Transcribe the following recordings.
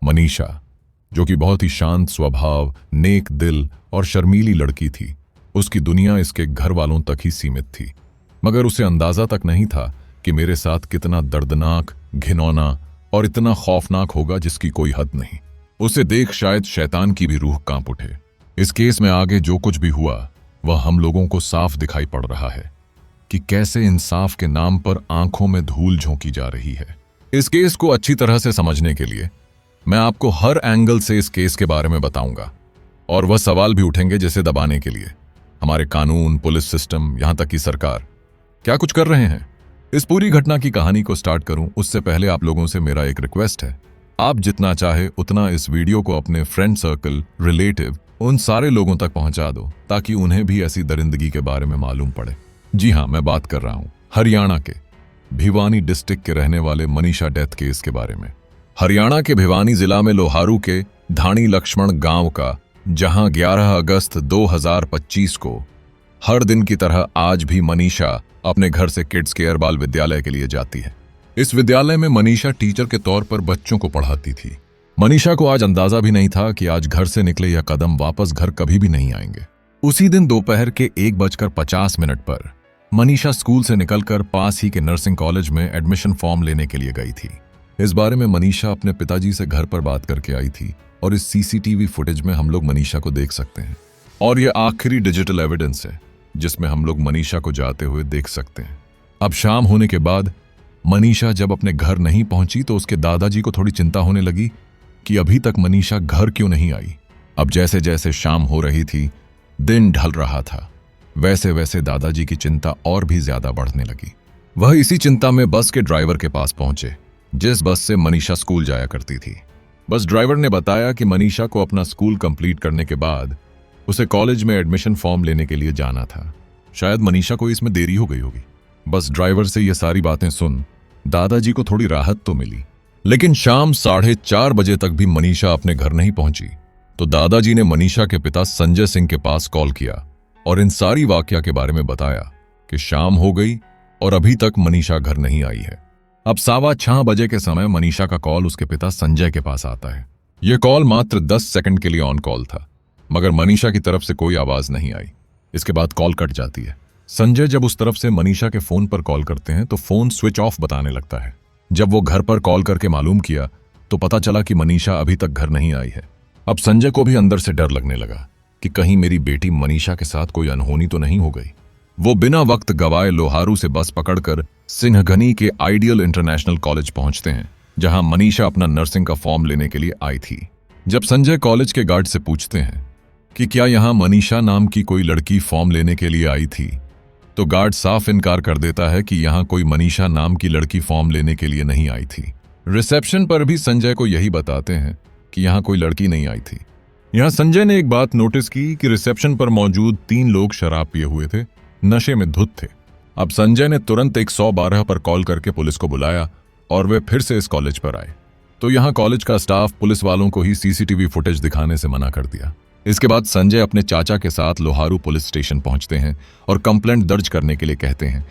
मनीषा, जो कि बहुत ही शांत स्वभाव, नेक दिल और शर्मीली लड़की थी। उसकी दुनिया इसके घर वालों तक ही सीमित थी, मगर उसे अंदाजा तक नहीं था कि मेरे साथ कितना दर्दनाक, घिनौना और इतना खौफनाक होगा जिसकी कोई हद नहीं। उसे देख शायद शैतान की भी रूह कांप उठे। इस केस में आगे जो कुछ भी हुआ वह हम लोगों को साफ दिखाई पड़ रहा है कि कैसे इंसाफ के नाम पर आंखों में धूल झोंकी जा रही है। इस केस को अच्छी तरह से समझने के लिए मैं आपको हर एंगल से इस केस के बारे में बताऊंगा, और वह सवाल भी उठेंगे जिसे दबाने के लिए हमारे कानून, पुलिस सिस्टम, यहां तक कि सरकार क्या कुछ कर रहे हैं। इस पूरी घटना की कहानी को स्टार्ट करूं उससे पहले आप लोगों से मेरा एक रिक्वेस्ट है। आप जितना चाहे उतना इस वीडियो को अपने फ्रेंड सर्कल, रिलेटिव, उन सारे लोगों तक पहुंचा दो ताकि उन्हें भी ऐसी दरिंदगी के बारे में मालूम पड़े। जी हां, मैं बात कर रहा हूं हरियाणा के भिवानी डिस्ट्रिक्ट के रहने वाले मनीषा डेथ केस के बारे में। हरियाणा के भिवानी जिला में लोहारू के धाणी लक्ष्मण गांव का, जहां 11 अगस्त 2025 को हर दिन की तरह आज भी मनीषा अपने घर से किड्स केयर बाल विद्यालय के लिए जाती है। इस विद्यालय में मनीषा टीचर के तौर पर बच्चों को पढ़ाती थी। मनीषा को आज अंदाजा भी नहीं था कि आज घर से निकले यह कदम वापस घर कभी भी नहीं आएंगे। उसी दिन दोपहर के 1:50 पर मनीषा स्कूल से निकलकर पास ही के नर्सिंग कॉलेज में एडमिशन फॉर्म लेने के लिए गई थी। इस बारे में मनीषा अपने पिताजी से घर पर बात करके आई थी, और इस सीसीटीवी फुटेज में हम लोग मनीषा को देख सकते हैं। और यह आखिरी डिजिटल एविडेंस है जिसमें हम लोग मनीषा को जाते हुए देख सकते हैं। अब शाम होने के बाद मनीषा जब अपने घर नहीं पहुंची तो उसके दादाजी को थोड़ी चिंता होने लगी कि अभी तक मनीषा घर क्यों नहीं आई। अब जैसे जैसे शाम हो रही थी, दिन ढल रहा था, वैसे वैसे दादाजी की चिंता और भी ज्यादा बढ़ने लगी। वह इसी चिंता में बस के ड्राइवर के पास पहुंचे जिस बस से मनीषा स्कूल जाया करती थी। बस ड्राइवर ने बताया कि मनीषा को अपना स्कूल कंप्लीट करने के बाद उसे कॉलेज में एडमिशन फॉर्म लेने के लिए जाना था। शायद मनीषा को इसमें देरी हो गई होगी। बस ड्राइवर से ये सारी बातें सुन दादाजी को थोड़ी राहत तो मिली, लेकिन शाम 4:30 बजे तक भी मनीषा अपने घर नहीं पहुंची। तो दादाजी ने मनीषा के पिता संजय सिंह के पास कॉल किया और इन सारी वाकया के बारे में बताया कि शाम हो गई और अभी तक मनीषा घर नहीं आई है। अब 6:15 बजे के समय मनीषा का कॉल उसके पिता संजय के पास आता है। यह कॉल मात्र 10 सेकंड के लिए ऑन कॉल था, मगर मनीषा की तरफ से कोई आवाज नहीं आई। इसके बाद कॉल कट जाती है। संजय जब उस तरफ से मनीषा के फोन पर कॉल करते हैं तो फोन स्विच ऑफ बताने लगता है। जब वो घर पर कॉल करके मालूम किया तो पता चला कि मनीषा अभी तक घर नहीं आई है। अब संजय को भी अंदर से डर लगने लगा कि कहीं मेरी बेटी मनीषा के साथ कोई अनहोनी तो नहीं हो गई। वो बिना वक्त गवाए लोहारू से बस पकड़कर सिंहघनी के आइडियल इंटरनेशनल कॉलेज पहुंचते हैं, जहां मनीषा अपना नर्सिंग का फॉर्म लेने के लिए आई थी। जब संजय कॉलेज के गार्ड से पूछते हैं कि क्या यहां मनीषा नाम की कोई लड़की फॉर्म लेने के लिए आई थी, तो गार्ड साफ इनकार कर देता है कि यहां कोई मनीषा नाम की लड़की फॉर्म लेने के लिए नहीं आई थी। रिसेप्शन पर भी संजय को यही बताते हैं कि यहां कोई लड़की नहीं आई थी। यहां संजय ने एक बात नोटिस की कि रिसेप्शन पर मौजूद 3 लोग शराब पिए हुए थे, नशे में धुत थे। अब संजय ने तुरंत 112 पर कॉल करके पुलिस को बुलाया और वे फिर से इस कॉलेज पर आए। तो यहां कॉलेज का स्टाफ पुलिस वालों को ही सीसीटीवी फुटेज दिखाने से मना कर दिया। इसके बाद संजय अपने चाचा के साथ लोहारू पुलिस स्टेशन पहुंचते हैं और कंप्लेंट दर्ज करने के लिए कहते हैं,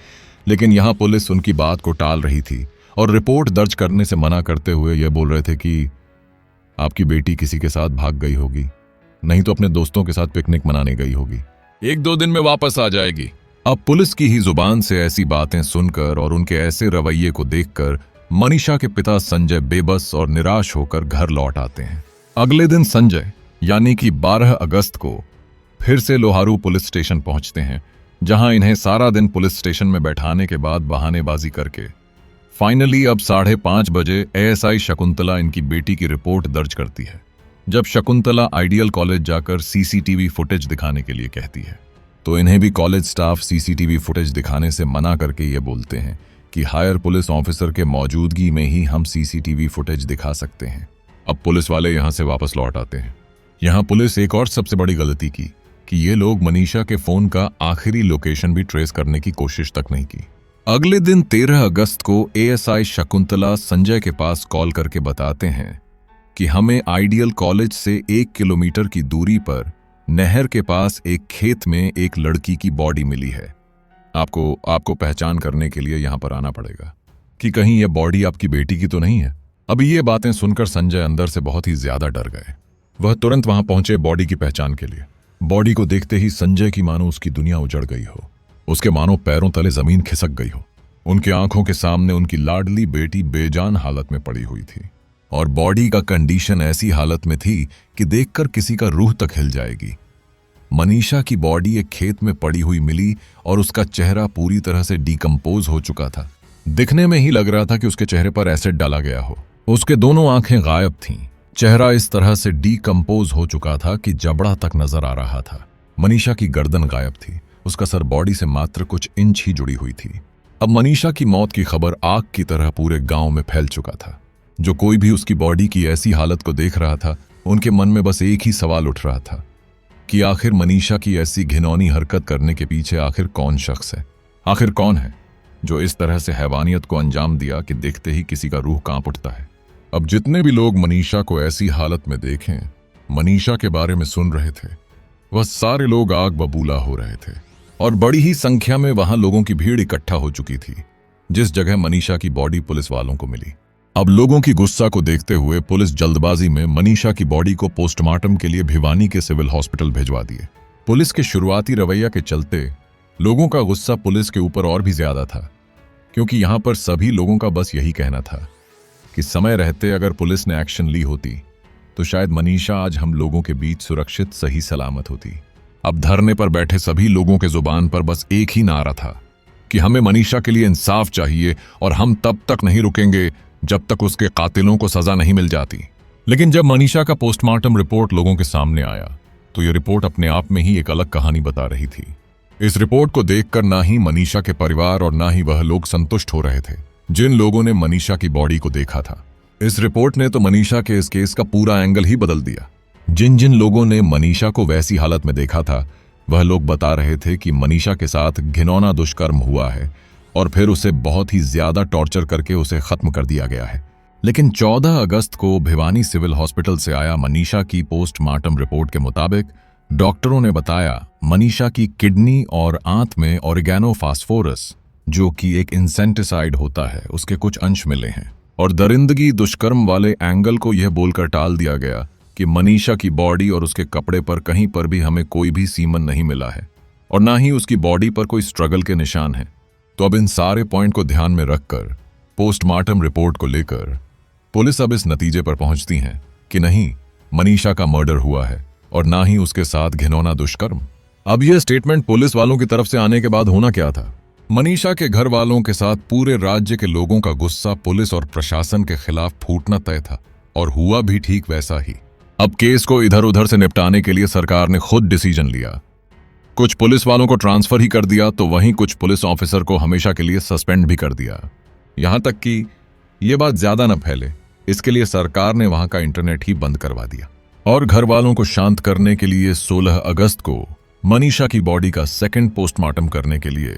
लेकिन यहां पुलिस उनकी बात को टाल रही थी और रिपोर्ट दर्ज करने से मना करते हुए यह बोल रहे थे कि आपकी बेटी किसी के साथ भाग गई होगी, नहीं तो अपने दोस्तों के साथ पिकनिक मनाने गई होगी, 1-2 दिन में वापस आ जाएगी। अब पुलिस की ही जुबान से ऐसी बातें सुनकर और उनके ऐसे रवैये को देखकर मनीषा के पिता संजय बेबस और निराश होकर घर लौट आते हैं। अगले दिन संजय यानी कि 12 अगस्त को फिर से लोहारू पुलिस स्टेशन पहुंचते हैं, जहां इन्हें सारा दिन पुलिस स्टेशन में बैठाने के बाद बहानेबाजी करके फाइनली अब 5:30 बजे एएसआई शकुंतला इनकी बेटी की रिपोर्ट दर्ज करती है। जब शकुंतला आइडियल कॉलेज जाकर सीसीटीवी फुटेज दिखाने के लिए कहती है तो इन्हें भी कॉलेज स्टाफ सीसीटीवी फुटेज दिखाने से मना करके ये बोलते हैं कि हायर पुलिस ऑफिसर के मौजूदगी में ही हम सीसीटीवी फुटेज दिखा सकते हैं। अब पुलिस वाले यहां से वापस लौट आते हैं। यहां पुलिस एक और सबसे बड़ी गलती की कि ये लोग मनीषा के फोन का आखिरी लोकेशन भी ट्रेस करने की कोशिश तक नहीं की। अगले दिन 13 अगस्त को एएसआई शकुंतला संजय के पास कॉल करके बताते हैं कि हमें आइडियल कॉलेज से 1 किलोमीटर की दूरी पर नहर के पास एक खेत में एक लड़की की बॉडी मिली है। आपको पहचान करने के लिए यहां पर आना पड़ेगा कि कहीं यह बॉडी आपकी बेटी की तो नहीं है। अब ये बातें सुनकर संजय अंदर से बहुत ही ज्यादा डर गए। वह तुरंत वहां पहुंचे बॉडी की पहचान के लिए। बॉडी को देखते ही संजय की मानो उसकी दुनिया उजड़ गई हो, उसके मानो पैरों तले जमीन खिसक गई हो। उनके आंखों के सामने उनकी लाडली बेटी बेजान हालत में पड़ी हुई थी और बॉडी का कंडीशन ऐसी हालत में थी कि देखकर किसी का रूह तक हिल जाएगी। मनीषा की बॉडी एक खेत में पड़ी हुई मिली और उसका चेहरा पूरी तरह से डिकम्पोज हो चुका था। दिखने में ही लग रहा था कि उसके चेहरे पर एसिड डाला गया हो। उसके दोनों आंखें गायब थीं। चेहरा इस तरह से डिकम्पोज हो चुका था कि जबड़ा तक नजर आ रहा था। मनीषा की गर्दन गायब थी, उसका सर बॉडी से मात्र कुछ इंच ही जुड़ी हुई थी। अब मनीषा की मौत की खबर आग की तरह पूरे गांव में फैल चुका था। जो कोई भी उसकी बॉडी की ऐसी हालत को देख रहा था, उनके मन में बस एक ही सवाल उठ रहा था कि आखिर मनीषा की ऐसी घिनौनी हरकत करने के पीछे आखिर कौन शख्स है, आखिर कौन है जो इस तरह से हैवानियत को अंजाम दिया कि देखते ही किसी का रूह कांप उठता है। अब जितने भी लोग मनीषा को ऐसी हालत में देखें, मनीषा के बारे में सुन रहे थे, वह सारे लोग आग बबूला हो रहे थे और बड़ी ही संख्या में वहां लोगों की भीड़ इकट्ठा हो चुकी थी जिस जगह मनीषा की बॉडी पुलिस वालों को मिली। अब लोगों की गुस्सा को देखते हुए पुलिस जल्दबाजी में मनीषा की बॉडी को पोस्टमार्टम के लिए भिवानी के सिविल हॉस्पिटल भिजवा दिए। पुलिस के शुरुआती रवैया के चलते लोगों का गुस्सा पुलिस के ऊपर और भी ज्यादा था, क्योंकि यहां पर सभी लोगों का बस यही कहना था कि समय रहते अगर पुलिस ने एक्शन ली होती तो शायद मनीषा आज हम लोगों के बीच सुरक्षित सही सलामत होती। अब धरने पर बैठे सभी लोगों के जुबान पर बस एक ही नारा था कि हमें मनीषा के लिए इंसाफ चाहिए और हम तब तक नहीं रुकेंगे जब तक उसके कातिलों को सजा नहीं मिल जाती। लेकिन जब मनीषा का पोस्टमार्टम रिपोर्ट लोगों के सामने आया तो यह रिपोर्ट अपने आप में ही एक अलग कहानी बता रही थी। इस रिपोर्ट को देखकर ना ही मनीषा के परिवार और ना ही वह लोग संतुष्ट हो रहे थे जिन लोगों ने मनीषा की बॉडी को देखा था। इस रिपोर्ट ने तो मनीषा के इस केस का पूरा एंगल ही बदल दिया। जिन जिन लोगों ने मनीषा को वैसी हालत में देखा था, वह लोग बता रहे थे कि मनीषा के साथ घिनौना दुष्कर्म हुआ है और फिर उसे बहुत ही ज्यादा टॉर्चर करके उसे खत्म कर दिया गया है। लेकिन 14 अगस्त को भिवानी सिविल हॉस्पिटल से आया मनीषा की पोस्टमार्टम रिपोर्ट के मुताबिक डॉक्टरों ने बताया मनीषा की किडनी और आंत में ऑर्गेनोफॉस्फोरस, जो कि एक इंसेंटिसाइड होता है, उसके कुछ अंश मिले हैं। और दरिंदगी दुष्कर्म वाले एंगल को यह बोलकर टाल दिया गया कि मनीषा की बॉडी और उसके कपड़े पर कहीं पर भी हमें कोई भी सीमन नहीं मिला है और ना ही उसकी बॉडी पर कोई स्ट्रगल के निशान हैं। तो अब इन सारे पॉइंट को ध्यान में रखकर पोस्टमार्टम रिपोर्ट को लेकर पुलिस अब इस नतीजे पर पहुंचती है कि नहीं, मनीषा का मर्डर हुआ है और ना ही उसके साथ घिनौना दुष्कर्म। अब यह स्टेटमेंट पुलिस वालों की तरफ से आने के बाद होना क्या था? मनीषा के घर वालों के साथ पूरे राज्य के लोगों का गुस्सा पुलिस और प्रशासन के खिलाफ फूटना तय था और हुआ भी ठीक वैसा ही। अब केस को इधर उधर से निपटाने के लिए सरकार ने खुद डिसीजन लिया। कुछ पुलिस वालों को ट्रांसफर ही कर दिया तो वहीं कुछ पुलिस ऑफिसर को हमेशा के लिए सस्पेंड भी कर दिया। यहां तक कि यह बात ज्यादा न फैले, इसके लिए सरकार ने वहां का इंटरनेट ही बंद करवा दिया। और घर वालों को शांत करने के लिए 16 अगस्त को मनीषा की बॉडी का सेकंड पोस्टमार्टम करने के लिए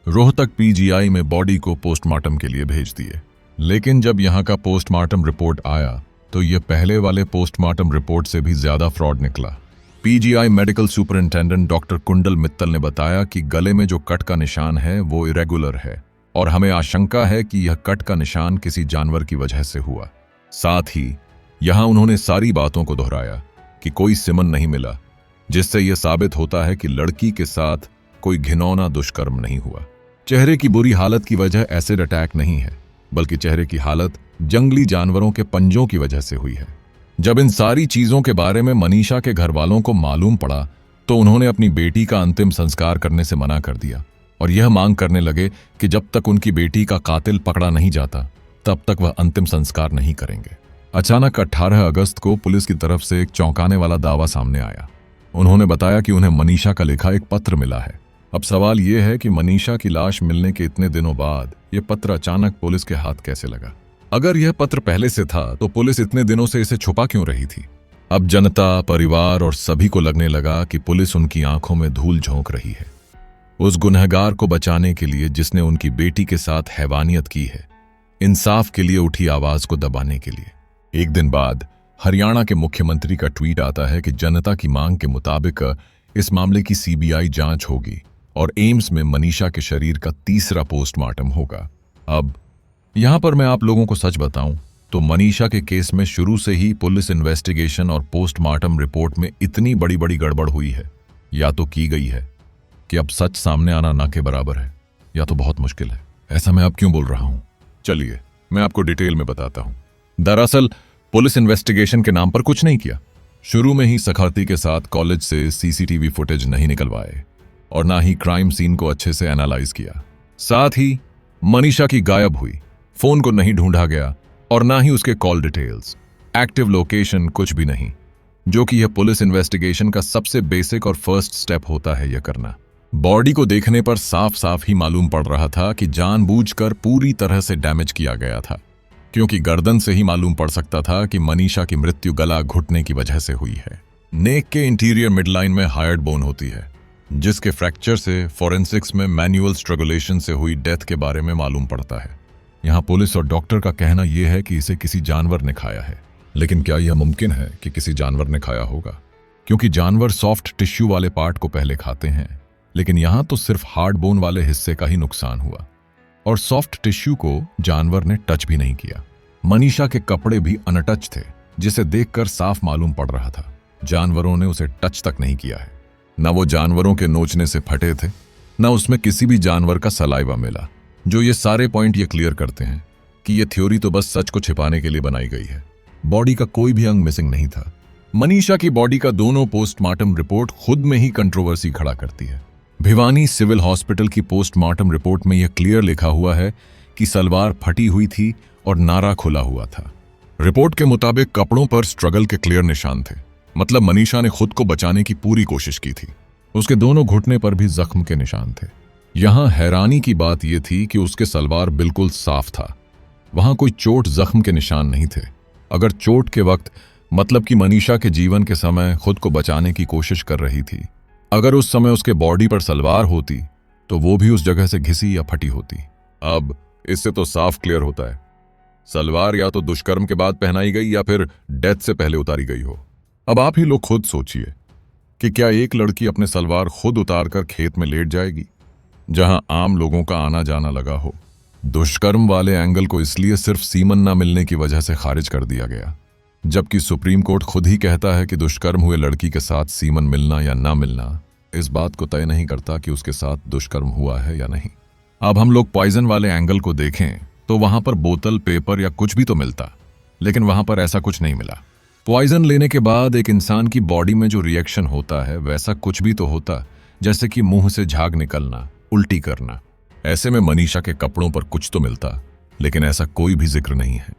रोहतक पीजीआई में बॉडी को पोस्टमार्टम के लिए भेज दिए। लेकिन जब यहां का पोस्टमार्टम रिपोर्ट आया तो यह पहले वाले पोस्टमार्टम रिपोर्ट से भी ज्यादा फ्रॉड निकला। पीजीआई मेडिकल सुपरिंटेंडेंट डॉक्टर कुंडल मित्तल ने बताया कि गले में जो कट का निशान है वो इरेगुलर है और हमें आशंका है कि यह कट का निशान किसी जानवर की वजह से हुआ। साथ ही यहां उन्होंने सारी बातों को दोहराया कि कोई सिमन नहीं मिला, जिससे यह साबित होता है कि लड़की के साथ कोई घिनौना दुष्कर्म नहीं हुआ। चेहरे की बुरी हालत की वजह एसिड अटैक नहीं है, बल्कि चेहरे की हालत जंगली जानवरों के पंजों की वजह से हुई है। जब इन सारी चीजों के बारे में मनीषा के घर वालों को मालूम पड़ा तो उन्होंने अपनी बेटी का अंतिम संस्कार करने से मना कर दिया और यह मांग करने लगे कि जब तक उनकी बेटी का कातिल पकड़ा नहीं जाता तब तक वह अंतिम संस्कार नहीं करेंगे। अचानक 18 अगस्त को पुलिस की तरफ से एक चौंकाने वाला दावा सामने आया। उन्होंने बताया कि उन्हें मनीषा का लिखा एक पत्र मिला है। अब सवाल यह है कि मनीषा की लाश मिलने के इतने दिनों बाद यह पत्र अचानक पुलिस के हाथ कैसे लगा? अगर यह पत्र पहले से था तो पुलिस इतने दिनों से इसे छुपा क्यों रही थी? अब जनता, परिवार और सभी को लगने लगा कि पुलिस उनकी आंखों में धूल झोंक रही है, उस गुनहगार को बचाने के लिए जिसने उनकी बेटी के साथ हैवानियत की है, इंसाफ के लिए उठी आवाज को दबाने के लिए। एक दिन बाद हरियाणा के मुख्यमंत्री का ट्वीट आता है कि जनता की मांग के मुताबिक इस मामले की सीबीआई जांच होगी और एम्स में मनीषा के शरीर का तीसरा पोस्टमार्टम होगा। अब यहां पर मैं आप लोगों को सच बताऊं तो मनीषा के केस में शुरू से ही पुलिस इन्वेस्टिगेशन और पोस्टमार्टम रिपोर्ट में इतनी बड़ी बड़ी गड़बड़ हुई है या तो की गई है कि अब सच सामने आना ना के बराबर है, या तो बहुत मुश्किल है। ऐसा मैं अब क्यों बोल रहा हूं, चलिए मैं आपको डिटेल में बताता हूं। दरअसल पुलिस इन्वेस्टिगेशन के नाम पर कुछ नहीं किया। शुरू में ही सखाती के साथ कॉलेज से सीसीटीवी फुटेज नहीं निकलवाए और ना ही क्राइम सीन को अच्छे से एनालाइज किया। साथ ही मनीषा की गायब हुई फोन को नहीं ढूंढा गया और ना ही उसके कॉल डिटेल्स, एक्टिव लोकेशन, कुछ भी नहीं, जो कि यह पुलिस इन्वेस्टिगेशन का सबसे बेसिक और फर्स्ट स्टेप होता है यह करना। बॉडी को देखने पर साफ साफ ही मालूम पड़ रहा था कि जानबूझकर पूरी तरह से डैमेज किया गया था, क्योंकि गर्दन से ही मालूम पड़ सकता था कि मनीषा की मृत्यु गला घुटने की वजह से हुई है। नेक के इंटीरियर मिडलाइन में हार्ड बोन होती है, जिसके फ्रैक्चर से फोरेंसिक्स में मैन्युअल स्ट्रगुलेशन से हुई डेथ के बारे में मालूम पड़ता है। यहाँ पुलिस और डॉक्टर का कहना यह है कि इसे किसी जानवर ने खाया है, लेकिन क्या यह मुमकिन है कि किसी जानवर ने खाया होगा? क्योंकि जानवर सॉफ्ट टिश्यू वाले पार्ट को पहले खाते हैं, लेकिन यहां तो सिर्फ हार्ड बोन वाले हिस्से का ही नुकसान हुआ और सॉफ्ट टिश्यू को जानवर ने टच भी नहीं किया। मनीषा के कपड़े भी अनटच थे, जिसे देखकर साफ मालूम पड़ रहा था जानवरों ने उसे टच तक नहीं किया है। न वो जानवरों के नोचने से फटे थे, न उसमें किसी भी जानवर का सलाइवा मिला। जो ये सारे पॉइंट ये क्लियर करते हैं कि ये थ्योरी तो बस सच को छिपाने के लिए बनाई गई है। बॉडी का कोई भी अंग मिसिंग नहीं था। मनीषा की बॉडी का दोनों पोस्टमार्टम रिपोर्ट खुद में ही कंट्रोवर्सी खड़ा करती है। भिवानी सिविल हॉस्पिटल की पोस्टमार्टम रिपोर्ट में यह क्लियर लिखा हुआ है कि सलवार फटी हुई थी और नारा खुला हुआ था। रिपोर्ट के मुताबिक कपड़ों पर स्ट्रगल के क्लियर निशान थे, मतलब मनीषा ने खुद को बचाने की पूरी कोशिश की थी। उसके दोनों घुटने पर भी जख्म के निशान थे। यहां हैरानी की बात यह थी कि उसके सलवार बिल्कुल साफ था, वहां कोई चोट जख्म के निशान नहीं थे। अगर चोट के वक्त मतलब कि मनीषा के जीवन के समय खुद को बचाने की कोशिश कर रही थी, अगर उस समय उसके बॉडी पर सलवार होती तो वो भी उस जगह से घिसी या फटी होती। अब इससे तो साफ क्लियर होता है सलवार या तो दुष्कर्म के बाद पहनाई गई या फिर डेथ से पहले उतारी गई हो। अब आप ही लोग खुद सोचिए कि क्या एक लड़की अपने सलवार खुद उतारकर खेत में लेट जाएगी जहां आम लोगों का आना जाना लगा हो? दुष्कर्म वाले एंगल को इसलिए सिर्फ सीमन ना मिलने की वजह से खारिज कर दिया गया, जबकि सुप्रीम कोर्ट खुद ही कहता है कि दुष्कर्म हुए लड़की के साथ सीमन मिलना या ना मिलना इस बात को तय नहीं करता कि उसके साथ दुष्कर्म हुआ है या नहीं। अब हम लोग पॉइजन वाले एंगल को देखें तो वहां पर बोतल, पेपर या कुछ भी तो मिलता, लेकिन वहां पर ऐसा कुछ नहीं मिला। पॉइजन लेने के बाद एक इंसान की बॉडी में जो रिएक्शन होता है वैसा कुछ भी तो होता, जैसे कि मुंह से झाग निकलना, उल्टी करना। ऐसे में मनीषा के कपड़ों पर कुछ तो मिलता, लेकिन ऐसा कोई भी जिक्र नहीं है।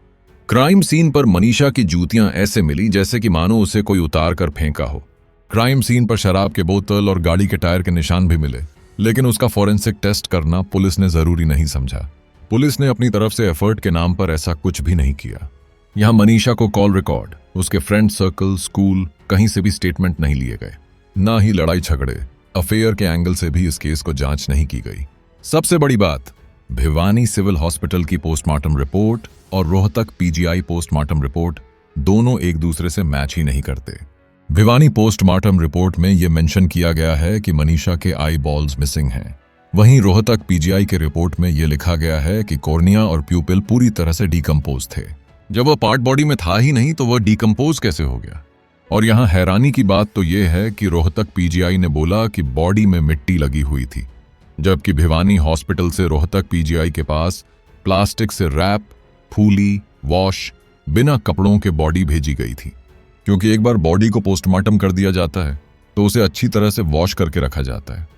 क्राइम सीन पर मनीषा की जूतियां ऐसे मिली जैसे कि मानो उसे कोई उतार कर फेंका हो। क्राइम सीन पर शराब के बोतल और गाड़ी के टायर के निशान भी मिले, लेकिन उसका फॉरेंसिक टेस्ट करना पुलिस ने जरूरी नहीं समझा। पुलिस ने अपनी तरफ से एफर्ट के नाम पर ऐसा कुछ भी नहीं किया। यहां मनीषा को कॉल रिकॉर्ड, उसके फ्रेंड सर्कल, स्कूल, कहीं से भी स्टेटमेंट नहीं लिए गए। ना ही लड़ाई झगड़े, अफेयर के एंगल से भी इस केस को जांच नहीं की गई। सबसे बड़ी बात, भिवानी सिविल हॉस्पिटल की पोस्टमार्टम रिपोर्ट और रोहतक पीजीआई पोस्टमार्टम रिपोर्ट दोनों एक दूसरे से मैच ही नहीं करते। भिवानी पोस्टमार्टम रिपोर्ट में यह मेंशन किया गया है कि मनीषा के आई बॉल्स मिसिंग हैं। वहीं रोहतक पीजीआई के रिपोर्ट में यह लिखा गया है कि कॉर्निया और प्यूपिल पूरी तरह से डिकम्पोज थे। जब वह पार्ट बॉडी में था ही नहीं तो वह डिकम्पोज कैसे हो गया? और यहां हैरानी की बात तो यह है कि रोहतक पीजीआई ने बोला कि बॉडी में मिट्टी लगी हुई थी, जबकि भिवानी हॉस्पिटल से रोहतक पीजीआई के पास प्लास्टिक से रैप, फूली, वॉश, बिना कपड़ों के बॉडी भेजी गई थी। क्योंकि एक बार बॉडी को पोस्टमार्टम कर दिया जाता है तो उसे अच्छी तरह से वॉश करके रखा जाता है,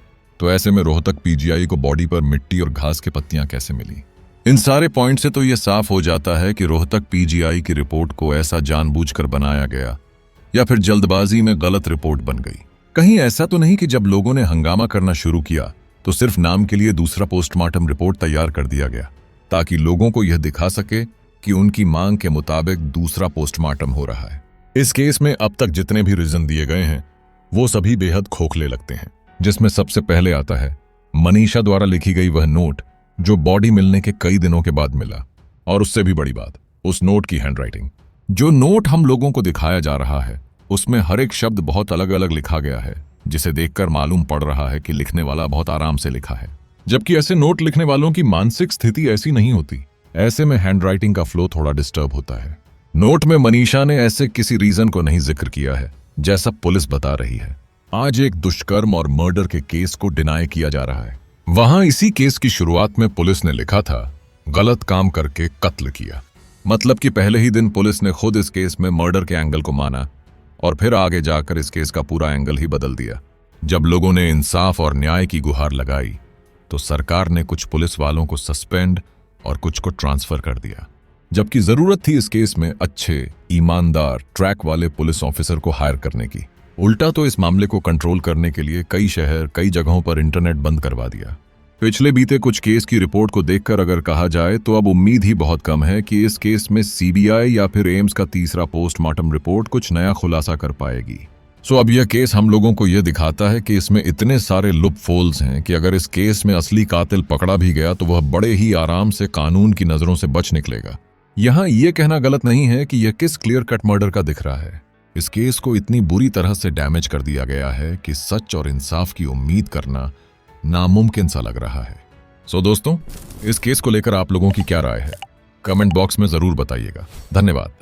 तो ऐसे में रोहतक पीजीआई को बॉडी पर मिट्टी और घास की पत्तियां कैसे मिली? इन सारे पॉइंट से तो यह साफ हो जाता है कि रोहतक पीजीआई की रिपोर्ट को ऐसा जानबूझकर बनाया गया या फिर जल्दबाजी में गलत रिपोर्ट बन गई। कहीं ऐसा तो नहीं कि जब लोगों ने हंगामा करना शुरू किया तो सिर्फ नाम के लिए दूसरा पोस्टमार्टम रिपोर्ट तैयार कर दिया गया ताकि लोगों को यह दिखा सके कि उनकी मांग के मुताबिक दूसरा पोस्टमार्टम हो रहा है। इस केस में अब तक जितने भी रीजन दिए गए हैं वो सभी बेहद खोखले लगते हैं, जिसमें सबसे पहले आता है मनीषा द्वारा लिखी गई वह नोट जो बॉडी मिलने के कई दिनों के बाद मिला, और उससे भी बड़ी बात उस नोट की हैंडराइटिंग। जो नोट हम लोगों को दिखाया जा रहा है उसमें हर एक शब्द बहुत अलग अलग लिखा गया है, जिसे देखकर मालूम पड़ रहा है कि लिखने वाला बहुत आराम से लिखा है, जबकि ऐसे नोट लिखने वालों की मानसिक स्थिति ऐसी नहीं होती। ऐसे में हैंडराइटिंग का फ्लो थोड़ा डिस्टर्ब होता है। नोट में मनीषा ने ऐसे किसी रीजन को नहीं जिक्र किया है जैसा पुलिस बता रही है। आज एक दुष्कर्म और मर्डर के केस को डिनाई किया जा रहा है। वहां इसी केस की शुरुआत में पुलिस ने लिखा था, गलत काम करके कत्ल किया। मतलब कि पहले ही दिन पुलिस ने खुद इस केस में मर्डर के एंगल को माना और फिर आगे जाकर इस केस का पूरा एंगल ही बदल दिया। जब लोगों ने इंसाफ और न्याय की गुहार लगाई तो सरकार ने कुछ पुलिस वालों को सस्पेंड और कुछ को ट्रांसफर कर दिया, जबकि जरूरत थी इस केस में अच्छे, ईमानदार, ट्रैक वाले पुलिस ऑफिसर को हायर करने की। उल्टा तो इस मामले को कंट्रोल करने के लिए कई शहर, कई जगहों पर इंटरनेट बंद करवा दिया। पिछले बीते कुछ केस की रिपोर्ट को देखकर अगर कहा जाए तो अब उम्मीद ही बहुत कम है कि इस केस में सीबीआई या फिर एम्स का तीसरा पोस्टमार्टम रिपोर्ट कुछ नया खुलासा कर पाएगी। सो अब यह केस हम लोगों को यह दिखाता है कि इसमें इतने सारे लूपहोल्स हैं कि अगर इस केस में असली कातिल पकड़ा भी गया तो वह बड़े ही आराम से कानून की नजरों से बच निकलेगा। यहाँ यह कहना गलत नहीं है कि यह किस क्लियर कट मर्डर का दिख रहा है। इस केस को इतनी बुरी तरह से डैमेज कर दिया गया है कि सच और इंसाफ की उम्मीद करना नामुमकिन सा लग रहा है। सो दोस्तों, इस केस को लेकर आप लोगों की क्या राय है? कमेंट बॉक्स में जरूर बताइएगा। धन्यवाद।